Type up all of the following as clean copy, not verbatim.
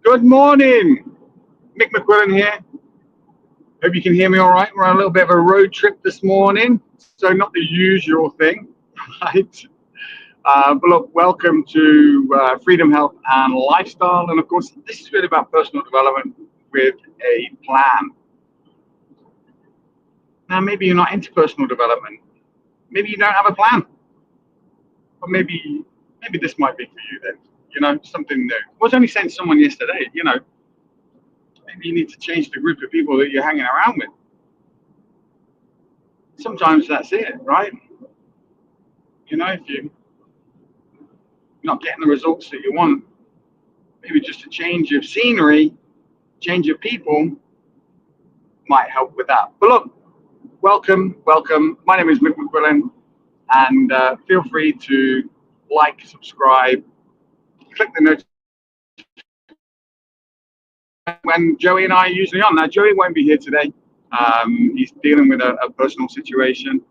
Good morning, Mick McQuillan here. Hope you can hear me all right. We're on a little bit of a road trip this morning, so not the usual thing, right? But look, welcome to Freedom Health and Lifestyle. And of course, this is really about personal development with a plan. Now, maybe you're not into personal development. Maybe you don't have a plan. But maybe this might be for you then. Something new. I was only saying to someone yesterday, maybe you need to change the group of people that you're hanging around with. Sometimes that's it, right? If you're not getting the results that you want, maybe just a change of scenery, change of people might help with that. But look, welcome. My name is Mick McQuillan, and feel free to like, subscribe, click the notification when Joey and I are usually on. Now, Joey won't be here today. He's dealing with a personal situation,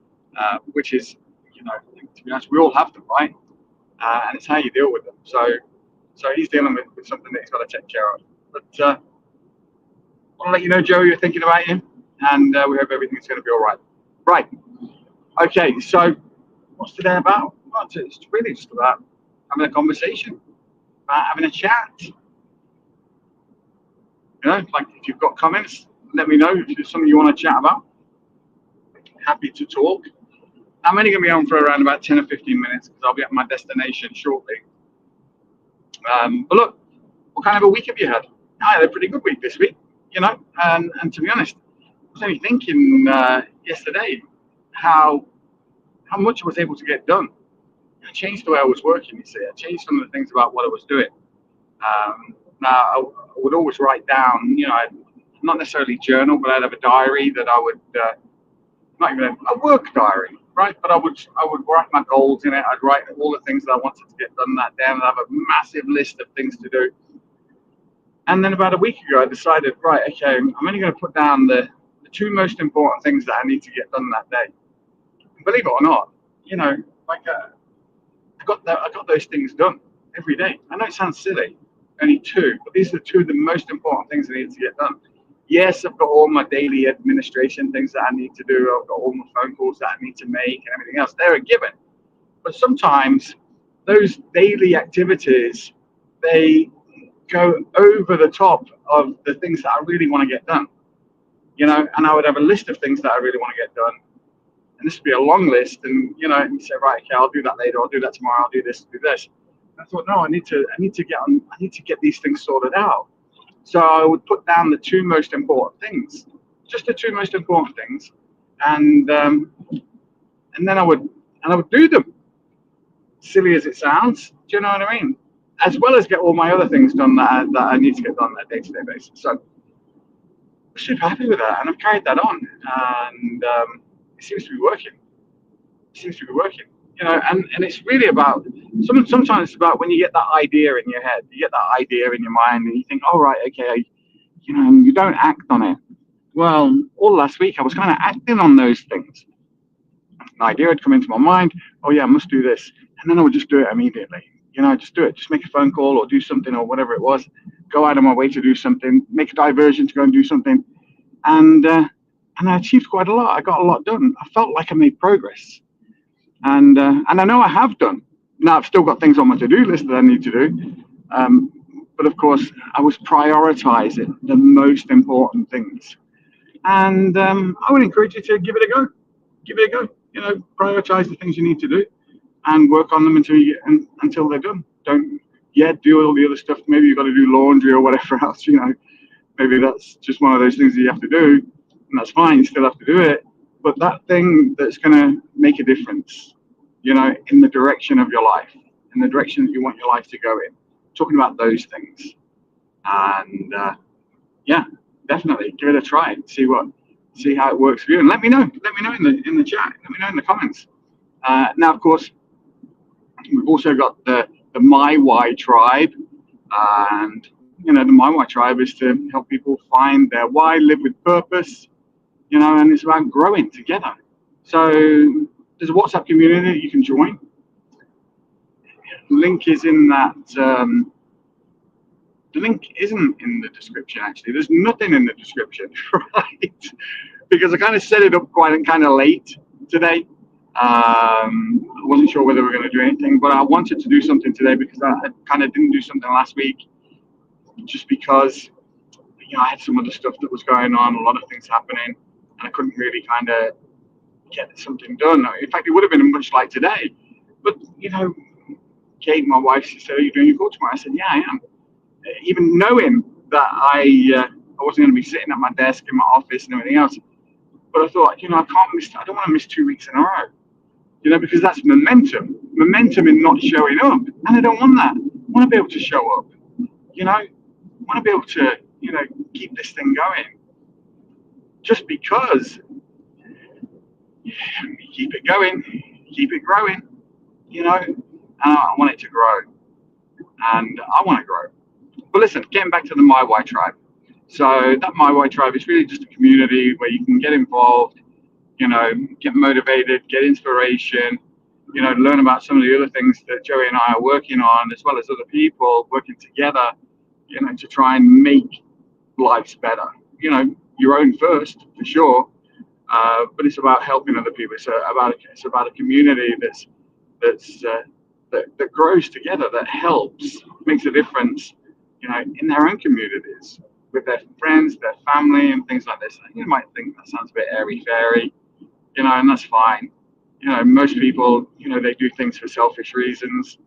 which is, to be honest, we all have them, right? And it's how you deal with them. So he's dealing with something that he's got to take care of. But I want to let you know, Joey, we're thinking about you, and we hope everything's going to be all right. Right. Okay, so what's today about? Well, it's really just about having a conversation, about having a chat. Like if you've got comments, let me know if there's something you want to chat about. Happy to talk. I'm only going to be on for around about 10 or 15 minutes because I'll be at my destination shortly. But look, what kind of a week have you had? I had a pretty good week this week, and to be honest, I was only thinking yesterday how much I was able to get done. I changed the way I was working, you see. I changed some of the things about what I was doing. Now, I would always write down, not necessarily journal, but I'd have a diary that I would, not even a work diary, right? But I would write my goals in it. I'd write all the things that I wanted to get done that day, and I'd have a massive list of things to do. And then about a week ago, I decided, right, okay, I'm only going to put down the two most important things that I need to get done that day. And believe it or not, I got those things done every day. I know it sounds silly, only two, but these are two of the most important things I need to get done. Yes, I've got all my daily administration things that I need to do. I've got all my phone calls that I need to make and everything else. They're a given. But sometimes those daily activities, they go over the top of the things that I really want to get done. And I would have a list of things that I really want to get done. And this would be a long list, and and you say, right, okay, I'll do that later, I'll do that tomorrow, I'll do this. And I thought, no, I need to get these things sorted out. So I would put down the two most important things, just the two most important things, and then I would do them. Silly as it sounds, do you know what I mean? As well as get all my other things done that I need to get done on a day-to-day basis. So I'm super happy with that, and I've carried that on, and it seems to be working. And it's really about sometimes it's about when you get that idea in your head, you get that idea in your mind, and you think, oh right, okay, and you don't act on it. Well, all last week I was kind of acting on those things. An idea had come into my mind. Oh yeah, I must do this, and then I would just do it immediately. Just do it. Just make a phone call or do something or whatever it was. Go out of my way to do something. Make a diversion to go and do something, and I achieved quite a lot. I got a lot done. I felt like I made progress. And I know I have done. Now I've still got things on my to-do list that I need to do, but of course I was prioritizing the most important things. And I would encourage you to give it a go. Give it a go. Prioritize the things you need to do, and work on them until they're done. Don't do all the other stuff. Maybe you've got to do laundry or whatever else. Maybe that's just one of those things that you have to do, and that's fine. You still have to do it. But that thing that's going to make a difference, in the direction of your life, in the direction that you want your life to go in, talking about those things. And definitely give it a try and see how it works for you. And let me know in the chat, let me know in the comments. Now, of course, we've also got the My Why tribe. And, the My Why tribe is to help people find their why, live with purpose, and it's about growing together. So there's a WhatsApp community that you can join. Link is in that The link isn't in the description, actually. There's nothing in the description, right? Because I kind of set it up quite kind of late today. I wasn't sure whether we were going to do anything, but I wanted to do something today because I kind of didn't do something last week, just because I had some other stuff that was going on, a lot of things happening, and I couldn't really kind of get something done. In fact, it would have been much like today. But Kate, my wife, she said, "Are you doing your call tomorrow?" I said, "Yeah, I am." Even knowing that I wasn't going to be sitting at my desk in my office and everything else, but I thought, I can't miss. I don't want to miss 2 weeks in a row, because that's momentum in not showing up, and I don't want that. I want to be able to show up. I want to be able to, keep this thing going. Just because, keep it going, keep it growing, and I want it to grow, and I want to grow. But listen, getting back to the My Why Tribe. So that My Why Tribe is really just a community where you can get involved, get motivated, get inspiration, learn about some of the other things that Joey and I are working on, as well as other people working together, to try and make lives better. Your own first, for sure, but it's about helping other people. It's about a community that grows together, that helps, makes a difference, in their own communities, with their friends, their family, and things like this. And you might think that sounds a bit airy-fairy, and that's fine. Most people, they do things for selfish reasons.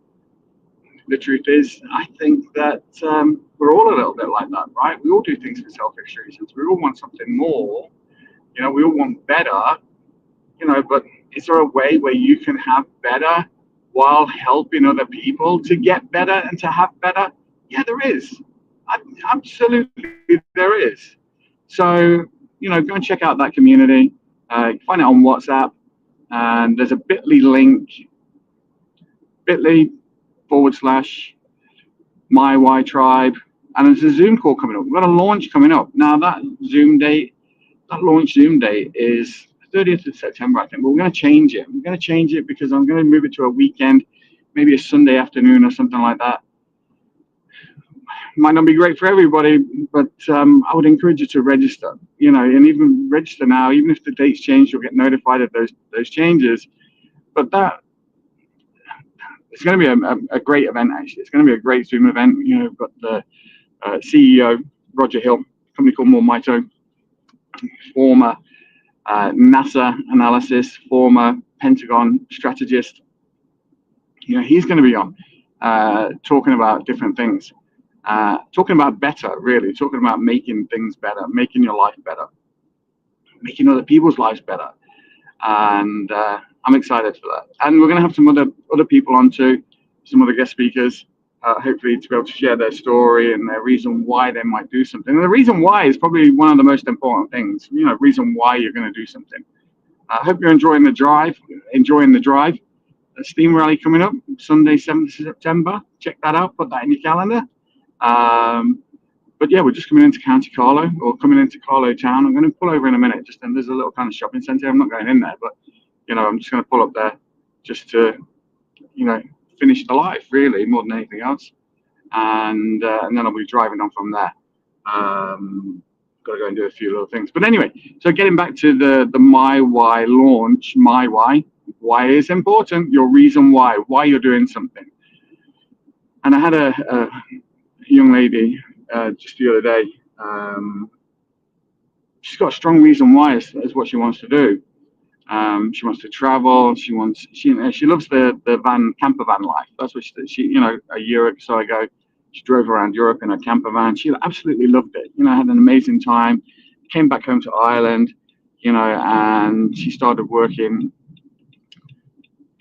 The truth is, I think that we're all a little bit like that, right? We all do things for selfish reasons. We all want something more. We all want better. But is there a way where you can have better while helping other people to get better and to have better? Yeah, there is. Absolutely, there is. So, go and check out that community. You can find it on WhatsApp, and there's a bit.ly link, bit.ly/ My Why Tribe, and there's a Zoom call coming up. We've got a launch coming up. Now, that launch Zoom date is 30th of September, I think, but we're going to change it. We're going to change it because I'm going to move it to a weekend, maybe a Sunday afternoon or something like that. Might not be great for everybody, but I would encourage you to register, and even register now. Even if the dates change, you'll get notified of those changes. But it's going to be a great event, actually. It's going to be a great Zoom event. We've got the CEO, Roger Hill, a company called Mormito, former NASA analysis, former Pentagon strategist. He's going to be on talking about different things, talking about better, really, talking about making things better, making your life better, making other people's lives better. And I'm excited for that. And we're going to have some other people on too, some other guest speakers, hopefully to be able to share their story and their reason why they might do something. And the reason why is probably one of the most important things, reason why you're going to do something. I hope you're enjoying the drive. A steam rally coming up Sunday, 7th of September. Check that out. Put that in your calendar. But yeah, we're just coming into County Carlow, or coming into Carlow town. I'm going to pull over in a minute. And there's a little kind of shopping centre. I'm not going in there, but I'm just going to pull up there just to, finish the life, really, more than anything else. And then I'll be driving on from there. Got to go and do a few little things. But anyway, so getting back to the My Why launch, My Why is important. Your reason why you're doing something. And I had a young lady just the other day. She's got a strong reason why is what she wants to do. She wants to travel. She loves the camper van life. That's what she a year or so ago, she drove around Europe in a camper van. She absolutely loved it. Had an amazing time. Came back home to Ireland, and she started working.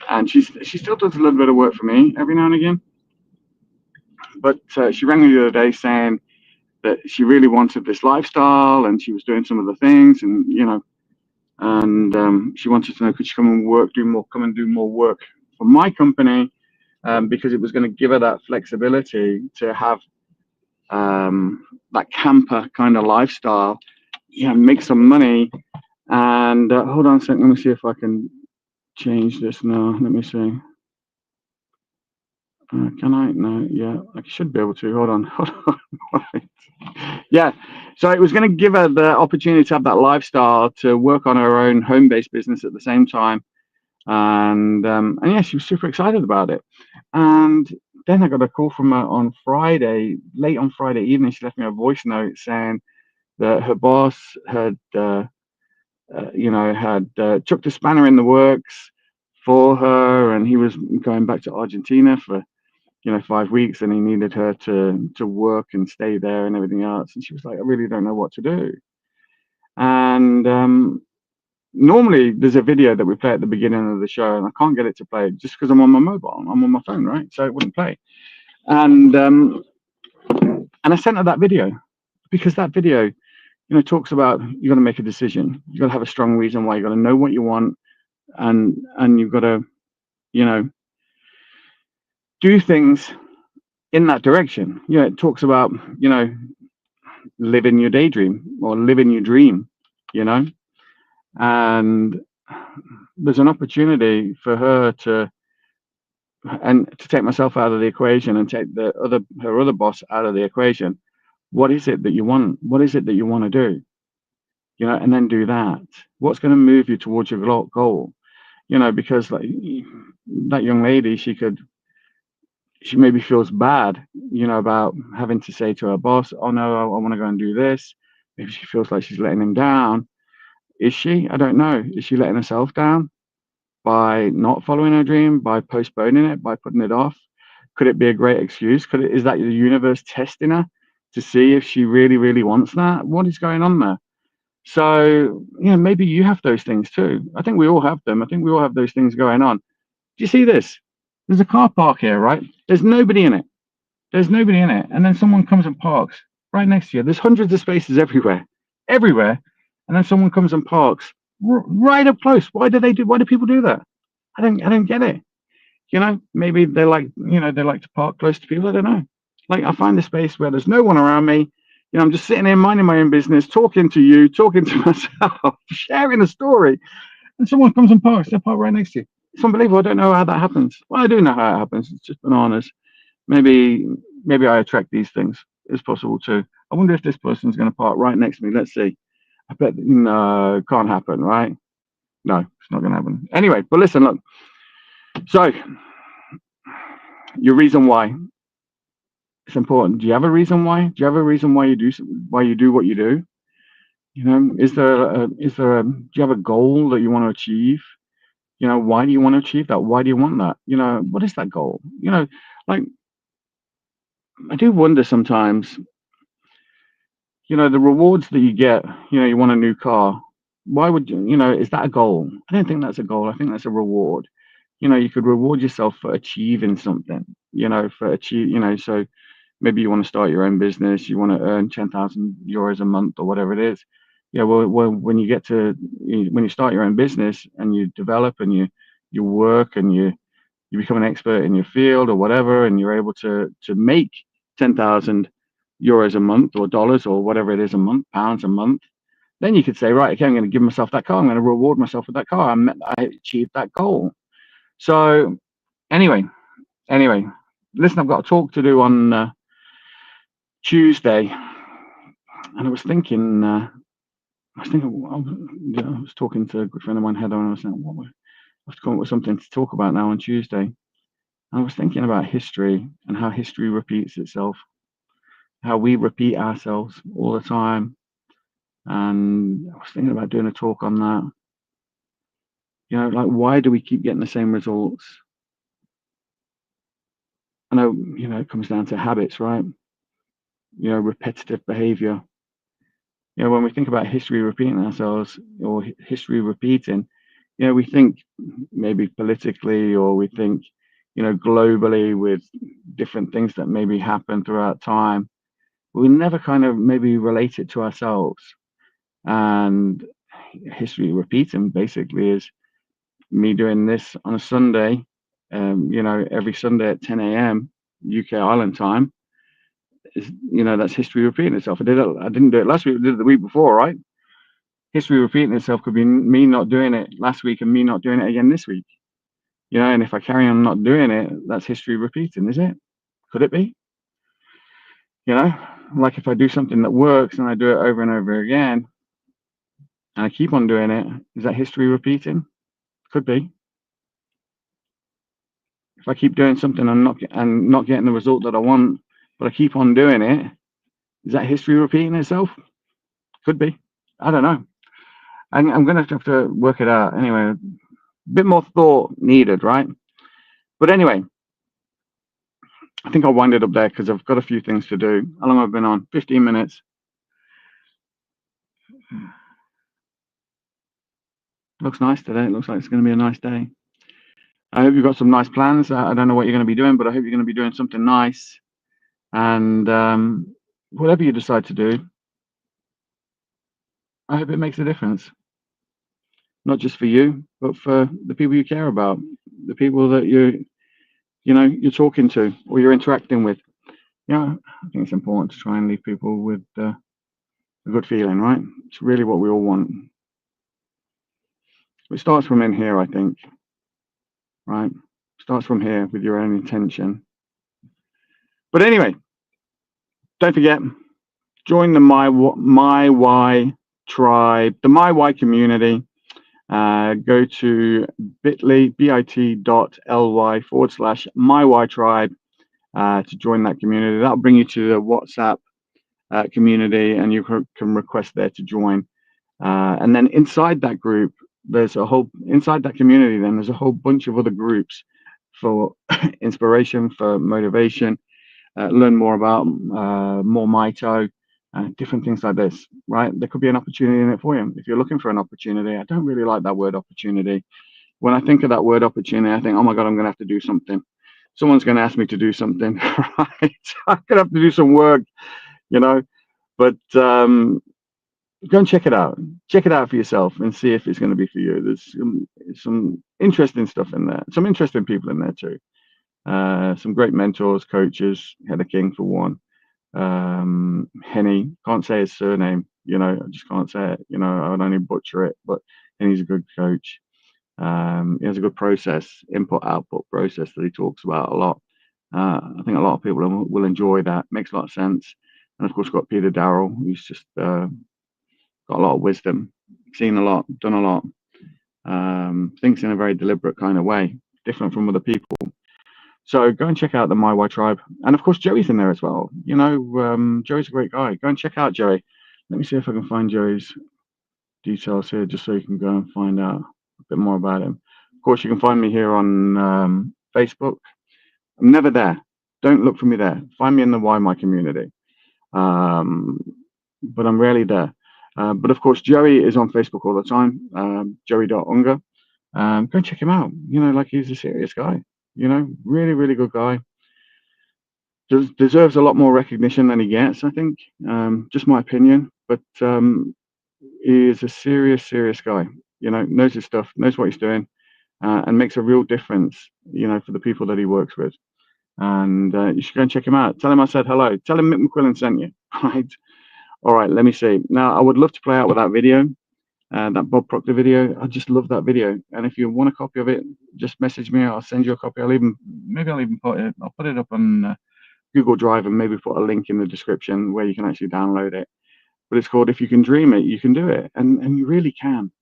And she still does a little bit of work for me every now and again. But she rang me the other day saying that she really wanted this lifestyle, and she was doing some of the things, and she wanted to know, could she come and do more work for my company, because it was going to give her that flexibility to have that camper kind of lifestyle, make some money. And hold on a second, let me see if I can change this now. Let me see. Can I? No, yeah, I should be able to. Hold on, hold on. Right. Yeah, so it was going to give her the opportunity to have that lifestyle, to work on her own home-based business at the same time, and yeah, she was super excited about it. And then I got a call from her on Friday, late on Friday evening. She left me a voice note saying that her boss had, chucked a spanner in the works for her, and he was going back to Argentina for 5 weeks, and he needed her to work and stay there and everything else. And she was like, I really don't know what to do. And normally there's a video that we play at the beginning of the show, and I can't get it to play just because I'm on my mobile. I'm on my phone, right? So it wouldn't play. And I sent her that video because that video, talks about you got to make a decision. You got to have a strong reason why. You got to know what you want, and you've got to, you know, do things in that direction. It talks about, living your daydream or living your dream, you know, and there's an opportunity for her to take myself out of the equation and take her other boss out of the equation. What is it that you want? What is it that you want to do? And then do that. What's going to move you towards your goal? Because like that young lady, she maybe feels bad, about having to say to her boss, oh no, I want to go and do this. Maybe she feels like she's letting him down. Is she? I don't know. Is she letting herself down by not following her dream, by postponing it, by putting it off? Could it be a great excuse? Is that the universe testing her to see if she really, really wants that? What is going on there? So, maybe you have those things too. I think we all have them. I think we all have those things going on. Do you see this? There's a car park here, right? There's nobody in it. There's nobody in it. And then someone comes and parks right next to you. There's hundreds of spaces everywhere. And then someone comes and parks right up close. Why do people do that? I don't get it. Maybe they like to park close to people. I don't know. Like, I find a space where there's no one around me. I'm just sitting here minding my own business, talking to you, talking to myself, sharing a story, and someone comes and parks. They park right next to you. It's unbelievable. I don't know how that happens. Well, I do know how it happens. It's just bananas. Maybe I attract these things. It's possible too. I wonder if this person's going to park right next to me. Let's see. I bet no, can't happen, right? No, it's not going to happen. Anyway, but listen, look. So, your reason why. It's important. Do you have a reason why? Do you have a reason why you do what you do? Is there do you have a goal that you want to achieve? Why do you want to achieve that? Why do you want that? What is that goal? Like, I do wonder sometimes, the rewards that you get, you want a new car. Why would is that a goal? I don't think that's a goal. I think that's a reward. You could reward yourself for achieving something, so maybe you want to start your own business, you want to earn 10,000 euros a month or whatever it is. Yeah, well, when you start your own business and you develop and you work and you become an expert in your field or whatever, and you're able to make 10,000 euros a month or dollars or whatever it is a month, pounds a month, then you could say, right, okay, I'm going to give myself that car. I'm going to reward myself with that car. I achieved that goal. So anyway, listen, I've got a talk to do on Tuesday, and I was talking to a good friend of mine, Heather, and I was saying, I have to come up with something to talk about now on Tuesday. And I was thinking about history and how history repeats itself, how we repeat ourselves all the time. And I was thinking about doing a talk on that. Like, why do we keep getting the same results? I know, it comes down to habits, right? Repetitive behavior. When we think about history repeating ourselves or history repeating, we think maybe politically, or we think, globally, with different things that maybe happen throughout time. We never kind of maybe relate it to ourselves. And history repeating basically is me doing this on a Sunday, every Sunday at 10 a.m. UK Island time. That's history repeating itself. I didn't do it last week. I did it the week before, right? History repeating itself could be me not doing it last week and me not doing it again this week. You know, and if I carry on not doing it, that's history repeating, is it? Could it be? You know, like if I do something that works and I do it over and over again and I keep on doing it, is that history repeating? Could be. If I keep doing something and not getting the result that I want, but I keep on doing it, is that history repeating itself? Could be. I don't know. I'm going to have to work it out. Anyway, a bit more thought needed, right? But anyway, I think I'll wind it up there because I've got a few things to do. How long have I been on? 15 minutes. Looks nice today. It looks like it's going to be a nice day. I hope you've got some nice plans. I don't know what you're going to be doing, but I hope you're going to be doing something nice. And whatever you decide to do, I hope it makes a difference. Not just for you, but for the people you care about, the people that you're talking to or you're interacting with. Yeah, I think it's important to try and leave people with a good feeling, right? It's really what we all want. It starts from in here, I think, right? It starts from here with your own intention. But anyway, don't forget, join the My Why tribe, the My Why community. Go to bit.ly/My Why tribe to join that community. That'll bring you to the WhatsApp community, and you can request there to join. And then inside that group, inside that community, then there's a whole bunch of other groups for inspiration, for motivation, learn more about more Mito, different things like this, right? There could be an opportunity in it for you. If you're looking for an opportunity, I don't really like that word opportunity. When I think of that word opportunity, I think, oh my God, I'm going to have to do something. Someone's going to ask me to do something, right? I'm going to have to do some work, you know, but go and check it out. Check it out for yourself and see if it's going to be for you. There's some interesting stuff in there. Some interesting people in there too. Some great mentors, coaches. Heather King for one. Henny, can't say his surname. You know, I just can't say it. You know, I would only butcher it. But Henny's a good coach. He has a good process, input-output process that he talks about a lot. I think a lot of people will enjoy that. Makes a lot of sense. And of course, we've got Peter Darrell, who's just got a lot of wisdom, seen a lot, done a lot, thinks in a very deliberate kind of way, different from other people. So go and check out the My Why tribe. And of course, Joey's in there as well. You know, Joey's a great guy. Go and check out Joey. Let me see if I can find Joey's details here just so you can go and find out a bit more about him. Of course, you can find me here on Facebook. I'm never there. Don't look for me there. Find me in the Why My community. But I'm rarely there. But of course, Joey is on Facebook all the time, Joey.Unger. Go and check him out. You know, like he's a serious guy. You know, really, really good guy. Deserves a lot more recognition than he gets, I think. Just my opinion. But he is a serious, serious guy. You know, knows his stuff, knows what he's doing, and makes a real difference, you know, for the people that he works with. And you should go and check him out. Tell him I said hello. Tell him Mick McQuillan sent you. Right. All right, let me see. Now, I would love to play out with that video, that Bob Proctor video. I just love that video. And if you want a copy of it, just message me. I'll send you a copy. I'll even put it up on Google Drive and maybe put a link in the description where you can actually download it. But it's called If You Can Dream It, You Can Do It. And you really can.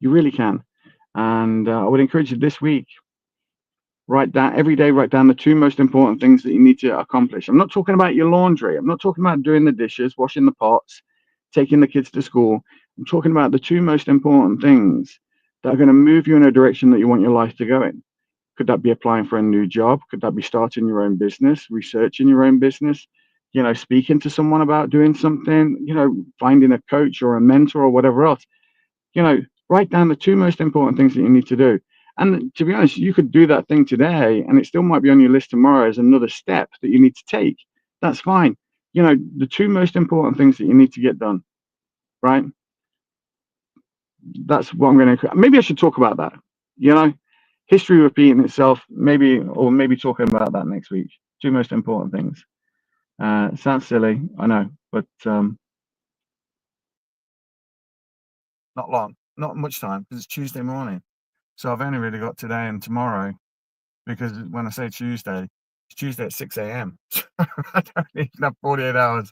You really can. And I would encourage you this week, every day, write down the 2 most important things that you need to accomplish. I'm not talking about your laundry. I'm not talking about doing the dishes, washing the pots, taking the kids to school. I'm talking about the 2 most important things that are going to move you in a direction that you want your life to go in. Could that be applying for a new job? Could that be starting your own business, researching your own business, you know, speaking to someone about doing something, you know, finding a coach or a mentor or whatever else? You know, write down the 2 most important things that you need to do. And to be honest, you could do that thing today and it still might be on your list tomorrow as another step that you need to take. That's fine. You know, the 2 most important things that you need to get done, right? That's what I'm going to, maybe I should talk about that, you know, history repeating itself, maybe talking about that next week. 2 most important things. Sounds silly, I know, but not long, not much time because it's Tuesday morning. So I've only really got today and tomorrow, because when I say Tuesday, it's Tuesday at 6 a.m. So I don't even have 48 hours.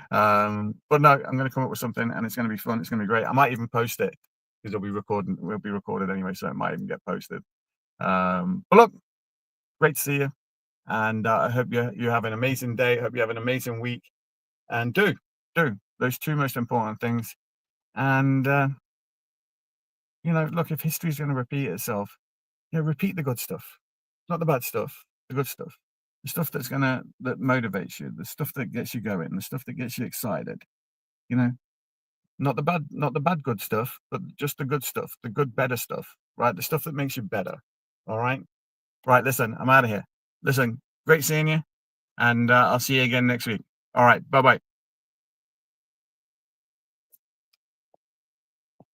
But no, I'm going to come up with something, and it's going to be fun. It's going to be great. I might even post it, because we'll be recorded anyway, so it might even get posted. But look, great to see you. And I hope you have an amazing day. I hope you have an amazing week. And do those two most important things. And, look, if history is going to repeat itself, repeat the good stuff, not the bad stuff, the good stuff, the stuff that motivates you, the stuff that gets you going, the stuff that gets you excited. Not the bad good stuff, but just the good stuff, the good, better stuff, right? The stuff that makes you better. All right. Right. Listen, I'm out of here. Listen, great seeing you. And I'll see you again next week. All right. Bye-bye.